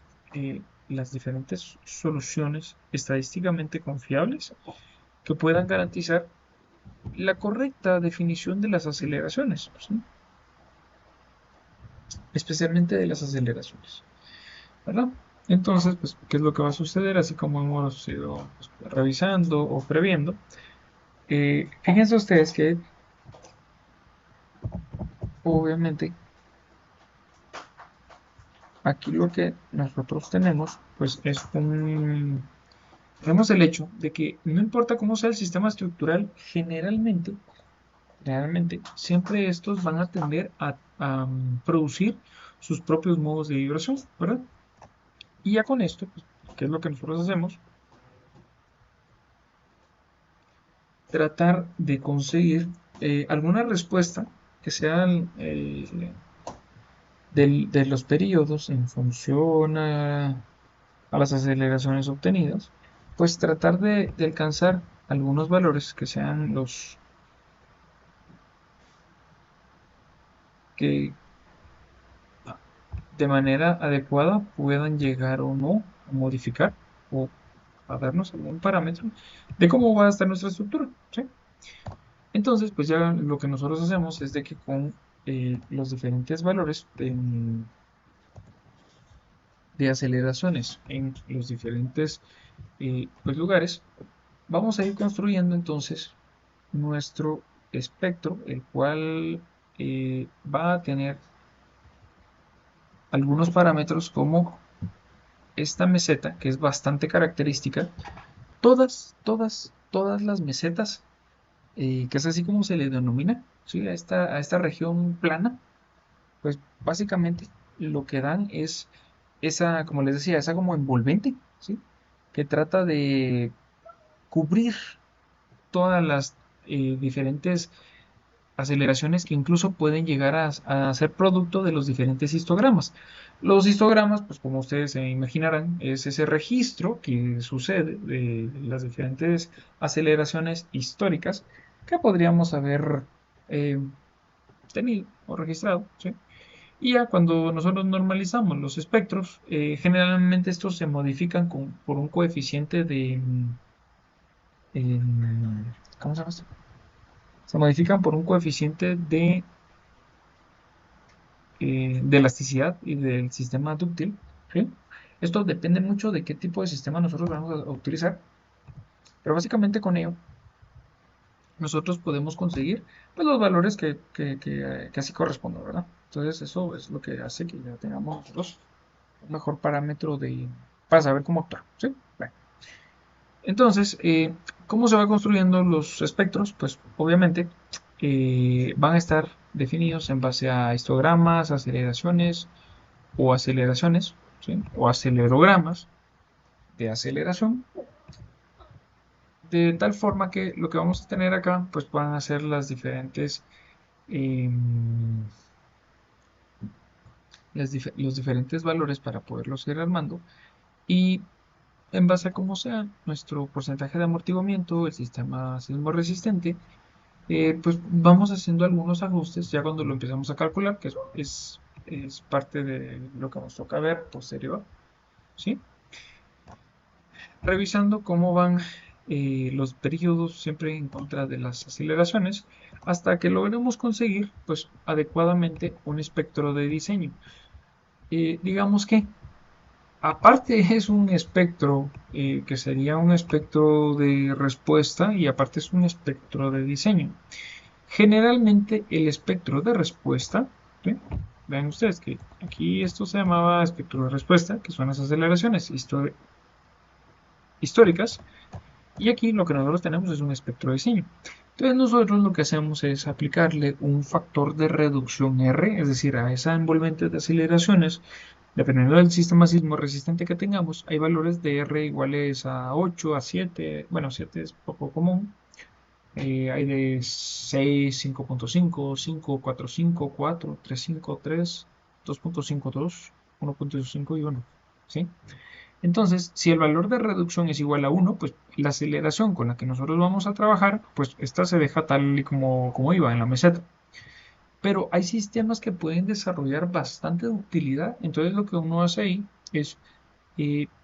[SPEAKER 1] las diferentes soluciones estadísticamente confiables que puedan garantizar la correcta definición de las aceleraciones, ¿sí? Especialmente de las aceleraciones, ¿verdad? Entonces, pues, ¿qué es lo que va a suceder? Así como hemos ido pues, revisando o previendo, fíjense ustedes que obviamente aquí lo que nosotros tenemos, pues es tenemos el hecho de que no importa cómo sea el sistema estructural, realmente, siempre estos van a tender a producir sus propios modos de vibración, ¿verdad? Y ya con esto, pues, ¿qué es lo que nosotros hacemos? Tratar de conseguir alguna respuesta que sea de los periodos en función a las aceleraciones obtenidas, pues tratar de alcanzar algunos valores que sean los que de manera adecuada puedan llegar o no a modificar o a darnos algún parámetro de cómo va a estar nuestra estructura, ¿sí? Entonces, pues ya lo que nosotros hacemos es de que con los diferentes valores de aceleraciones en los diferentes pues, lugares, vamos a ir construyendo entonces nuestro espectro, el cual va a tener algunos parámetros como esta meseta, que es bastante característica. Todas las mesetas, que es así como se le denomina, ¿sí? A esta región plana, pues básicamente lo que dan es esa, como les decía, esa como envolvente, ¿sí? Que trata de cubrir todas las diferentes aceleraciones que incluso pueden llegar a ser producto de los diferentes histogramas. Los histogramas, pues como ustedes se imaginarán, es ese registro que sucede de las diferentes aceleraciones históricas que podríamos haber eh, tenido o registrado, ¿sí? Y ya cuando nosotros normalizamos los espectros, generalmente estos se modifican por un coeficiente de... ¿cómo se llama esto? Se modifican por un coeficiente de elasticidad y del sistema dúctil, ¿sí? Esto depende mucho de qué tipo de sistema nosotros vamos a utilizar, pero básicamente con ello nosotros podemos conseguir pues, los valores que así corresponden, ¿verdad? Entonces eso es lo que hace que ya tengamos nosotros un mejor parámetro para saber cómo actuar, ¿sí? Bueno, entonces, ¿cómo se va construyendo los espectros? Pues obviamente van a estar definidos en base a histogramas, aceleraciones, ¿sí? O acelerogramas de aceleración, de tal forma que lo que vamos a tener acá, pues van a ser eh, los diferentes valores para poderlos ir armando y en base a cómo sea nuestro porcentaje de amortiguamiento, el sistema sismo resistente, pues vamos haciendo algunos ajustes ya cuando lo empezamos a calcular, que es parte de lo que nos toca ver posterior, ¿sí? Revisando cómo van los periodos siempre en contra de las aceleraciones hasta que logremos conseguir pues adecuadamente un espectro de diseño. Digamos que aparte es un espectro que sería un espectro de respuesta y aparte es un espectro de diseño. Generalmente el espectro de respuesta, ¿sí? Vean ustedes que aquí esto se llamaba espectro de respuesta, que son las aceleraciones históricas, y aquí lo que nosotros tenemos es un espectro de diseño. Entonces nosotros lo que hacemos es aplicarle un factor de reducción R, es decir, a esa envolvente de aceleraciones, dependiendo del sistema sismo resistente que tengamos, hay valores de R iguales a 8, a 7, bueno, 7 es poco común, hay de 6, 5.5, 5, 4, 5, 4, 3, 5, 3, 2.52, 1.5 y 1, ¿sí? Entonces, si el valor de reducción es igual a 1, pues la aceleración con la que nosotros vamos a trabajar, pues esta se deja tal y como iba en la meseta. Pero hay sistemas que pueden desarrollar bastante utilidad, entonces lo que uno hace ahí es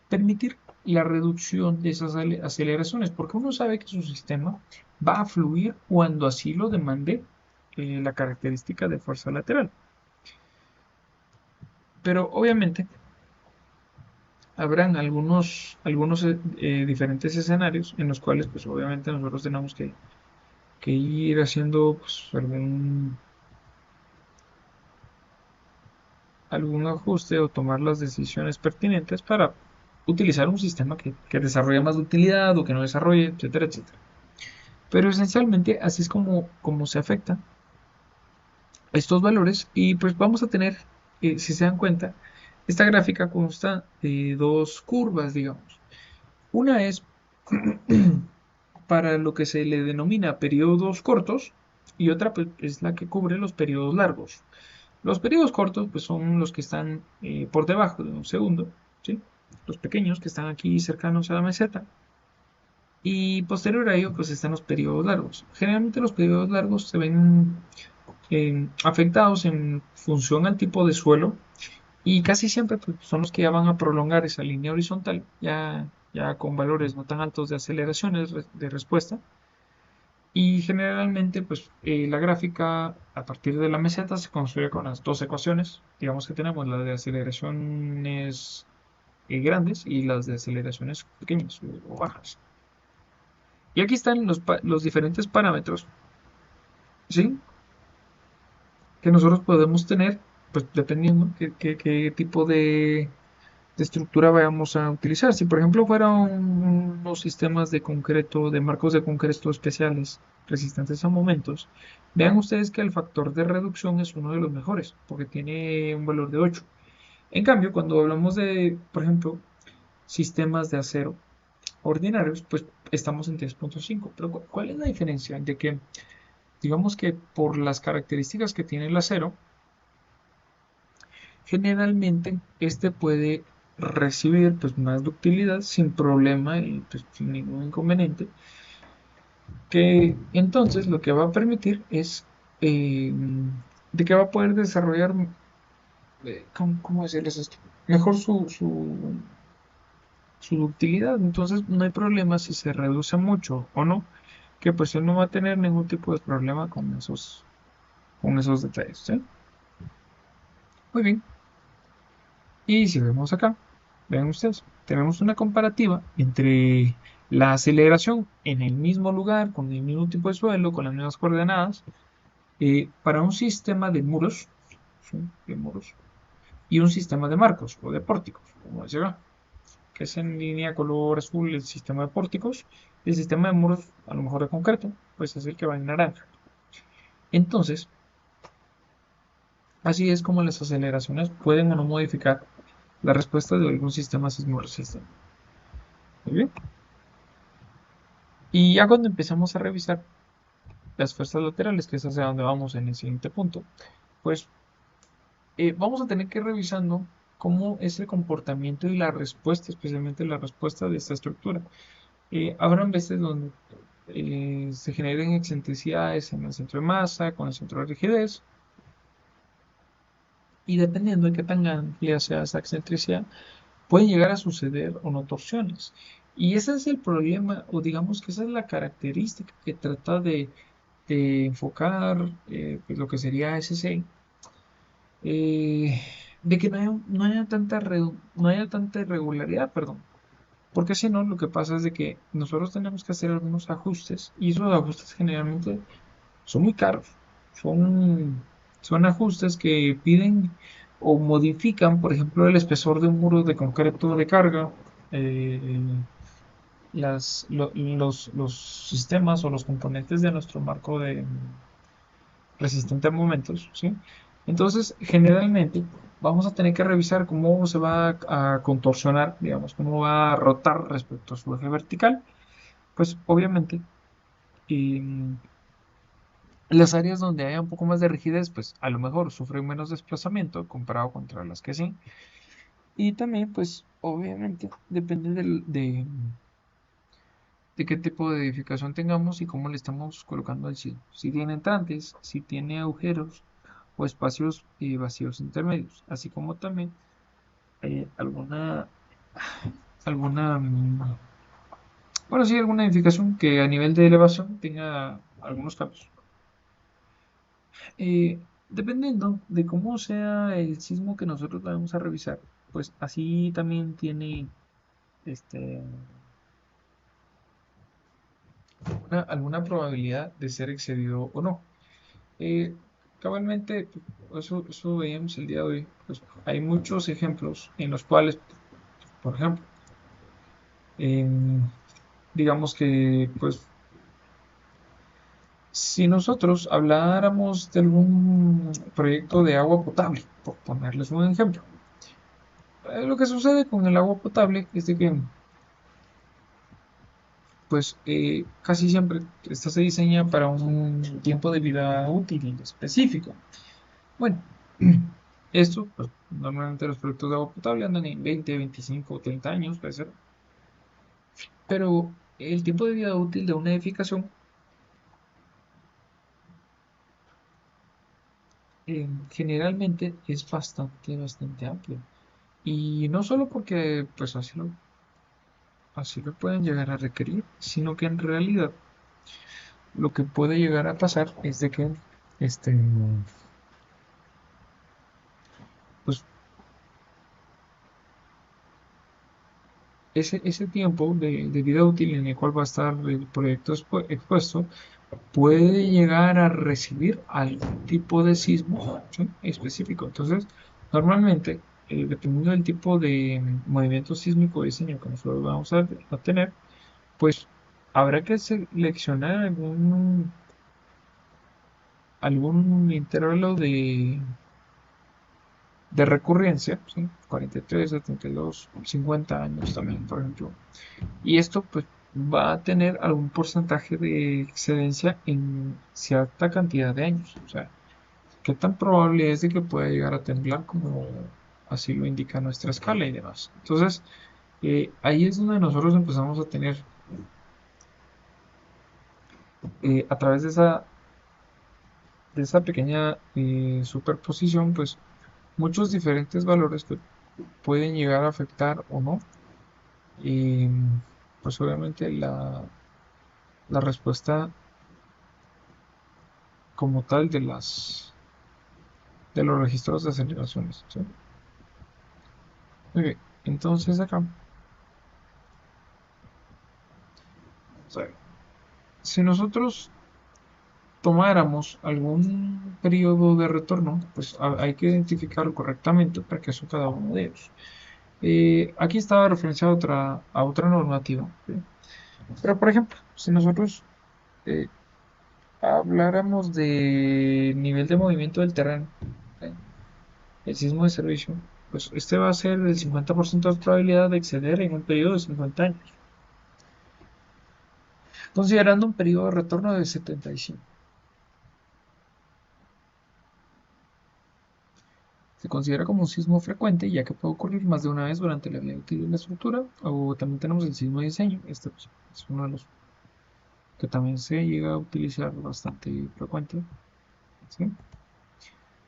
[SPEAKER 1] permitir la reducción de esas aceleraciones, porque uno sabe que su sistema va a fluir cuando así lo demande la característica de fuerza lateral. Pero obviamente habrán algunos diferentes escenarios en los cuales pues obviamente nosotros tenemos que ir haciendo pues, algún ajuste o tomar las decisiones pertinentes para utilizar un sistema que desarrolle más utilidad o que no desarrolle, etcétera, etcétera. Pero esencialmente así es como se afectan estos valores y pues vamos a tener, si se dan cuenta, esta gráfica consta de dos curvas, digamos. Una es para lo que se le denomina periodos cortos y otra pues, es la que cubre los periodos largos. Los periodos cortos pues, son los que están por debajo de un segundo, ¿sí? Los pequeños que están aquí cercanos a la meseta. Y posterior a ello pues están los periodos largos. Generalmente los periodos largos se ven afectados en función al tipo de suelo y casi siempre pues, son los que ya van a prolongar esa línea horizontal, ya con valores no tan altos de aceleraciones de respuesta. Y generalmente, pues la gráfica a partir de la meseta se construye con las dos ecuaciones. Digamos que tenemos las de aceleraciones grandes y las de aceleraciones pequeñas o bajas. Y aquí están los diferentes parámetros, ¿sí? Que nosotros podemos tener, pues dependiendo qué tipo de estructura vayamos a utilizar. Si por ejemplo fueran unos sistemas de concreto, de marcos de concreto especiales resistentes a momentos, vean ustedes que el factor de reducción es uno de los mejores, porque tiene un valor de 8. En cambio, cuando hablamos de, por ejemplo, sistemas de acero ordinarios, pues estamos en 3.5. Pero ¿cuál es la diferencia? De que digamos que por las características que tiene el acero, generalmente este puede recibir pues más ductilidad sin problema y pues, sin ningún inconveniente, que entonces lo que va a permitir es eh, de que va a poder desarrollar, ¿cómo decirles esto? Mejor su ductilidad. Entonces no hay problema si se reduce mucho o no, que pues él no va a tener ningún tipo de problema con esos detalles, ¿sí? Muy bien. Y si vemos acá, vean ustedes, tenemos una comparativa entre la aceleración en el mismo lugar, con el mismo tipo de suelo, con las mismas coordenadas, para un sistema de muros, ¿sí? De muros, y un sistema de marcos o de pórticos, como decía acá, que es en línea color azul el sistema de pórticos, y el sistema de muros, a lo mejor de concreto, pues es el que va en naranja. Entonces, así es como las aceleraciones pueden o no modificar la respuesta de algún sistema sismo-resistente. Muy bien. Y ya cuando empezamos a revisar las fuerzas laterales, que es hacia donde vamos en el siguiente punto, pues vamos a tener que ir revisando cómo es el comportamiento y la respuesta, especialmente la respuesta de esta estructura. Habrán veces donde se generen excentricidades en el centro de masa, con el centro de rigidez, y dependiendo de qué tan amplia sea esa excentricidad, pueden llegar a suceder o no torsiones. Y ese es el problema, o digamos que esa es la característica que trata de enfocar pues lo que sería SC, eh, de que no haya tanta irregularidad, perdón. Porque si no, lo que pasa es de que nosotros tenemos que hacer algunos ajustes y esos ajustes generalmente son muy caros. Son, son ajustes que piden o modifican, por ejemplo, el espesor de un muro de concreto de carga, eh, los sistemas o los componentes de nuestro marco de resistente a momentos, ¿sí? Entonces, generalmente vamos a tener que revisar cómo se va a contorsionar, digamos, cómo va a rotar respecto a su eje vertical. Pues obviamente, em, las áreas donde haya un poco más de rigidez, pues a lo mejor sufren menos desplazamiento comparado contra las que sí. Y también, pues obviamente, depende de qué tipo de edificación tengamos y cómo le estamos colocando el sismo. Si tiene entrantes, si tiene agujeros o espacios vacíos intermedios, así como también alguna, bueno, sí, alguna edificación que a nivel de elevación tenga algunos cambios. Dependiendo de cómo sea el sismo que nosotros vamos a revisar, pues así también tiene este, alguna probabilidad de ser excedido o no. Eh, Cabalmente, pues, eso veíamos el día de hoy. Pues, hay muchos ejemplos en los cuales, por ejemplo, digamos que, pues, si nosotros habláramos de algún proyecto de agua potable, por ponerles un ejemplo, lo que sucede con el agua potable es de que pues casi siempre esta se diseña para un tiempo de vida útil específico. Bueno, esto, pues, normalmente los productos de agua potable andan en 20, 25 o 30 años, puede ser, pero el tiempo de vida útil de una edificación generalmente es bastante amplio. Y no solo porque pues así lo pueden llegar a requerir, sino que en realidad lo que puede llegar a pasar es de que este, pues ese tiempo de vida útil en el cual va a estar el proyecto expuesto puede llegar a recibir algún tipo de sismo, ¿sí? Específico. Entonces, normalmente, dependiendo del tipo de movimiento sísmico de diseño que nosotros vamos a tener, pues habrá que seleccionar algún intervalo de recurrencia, ¿sí? 43, 72, 50 años también, por ejemplo. Y esto, pues, va a tener algún porcentaje de excedencia en cierta cantidad de años. O sea, ¿qué tan probable es de que pueda llegar a temblar como así lo indica nuestra escala y demás? Entonces, ahí es donde nosotros empezamos a tener, a través de esa pequeña superposición, pues muchos diferentes valores que pueden llegar a afectar o no. Y pues obviamente la respuesta como tal de los registros de aceleraciones. ¿Sí? Ok, entonces acá, o sea, si nosotros tomáramos algún periodo de retorno, pues hay que identificarlo correctamente para que eso cada uno de ellos. Aquí estaba referenciada a otra normativa. ¿Sí? Pero, por ejemplo, si nosotros eh, habláramos de nivel de movimiento del terreno, ¿sí? El sismo de servicio, pues este va a ser del 50% de probabilidad de exceder en un periodo de 50 años, considerando un periodo de retorno de 75. Se considera como un sismo frecuente, ya que puede ocurrir más de una vez durante la vida útil de la estructura, o también tenemos el sismo de diseño. Este pues, es uno de los que también se llega a utilizar bastante frecuente, ¿sí?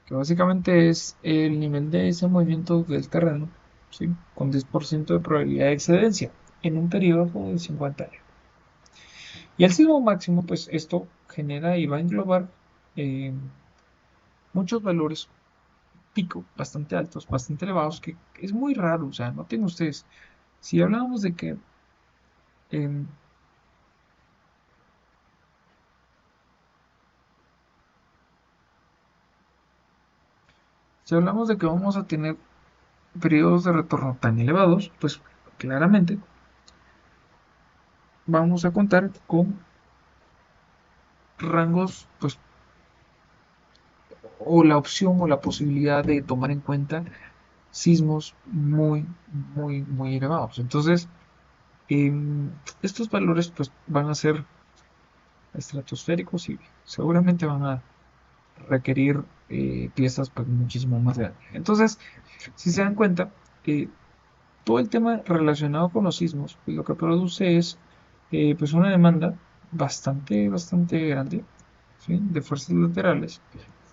[SPEAKER 1] Que básicamente es el nivel de ese movimiento del terreno, ¿sí? Con 10% de probabilidad de excedencia en un periodo de 50 años. Y el sismo máximo, pues esto genera y va a englobar eh, muchos valores pico bastante altos, bastante elevados, que es muy raro, o sea, noten ustedes, si hablamos de que eh, si hablamos de que vamos a tener periodos de retorno tan elevados, pues claramente vamos a contar con rangos, pues, o la opción o la posibilidad de tomar en cuenta sismos muy elevados. Entonces, estos valores pues van a ser estratosféricos y seguramente van a requerir piezas pues, muchísimo más grandes. Entonces, si se dan cuenta, eh, todo el tema relacionado con los sismos pues, lo que produce es pues una demanda bastante grande, ¿sí? De fuerzas laterales,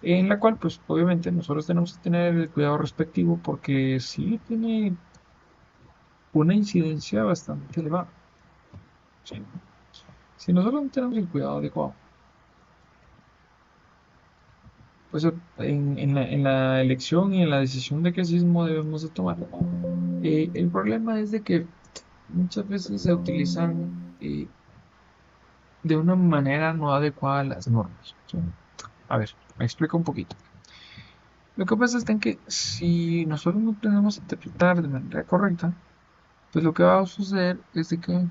[SPEAKER 1] en la cual pues obviamente nosotros tenemos que tener el cuidado respectivo porque sí tiene una incidencia bastante elevada. ¿Sí? Si nosotros no tenemos el cuidado adecuado, pues en la elección y en la decisión de qué sismo debemos de tomar, el problema es de que muchas veces se utilizan de una manera no adecuada las normas. ¿Sí? A ver, me explico un poquito. Lo que pasa es que si nosotros no aprendemos a interpretar de manera correcta, pues lo que va a suceder es de que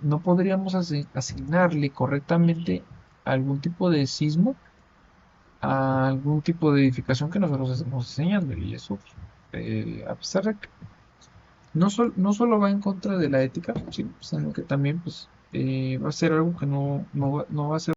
[SPEAKER 1] no podríamos asignarle correctamente algún tipo de sismo a algún tipo de edificación que nosotros estamos diseñando. Y eso, a pesar de que no solo va en contra de la ética, sino que también pues, va a ser algo que no va a ser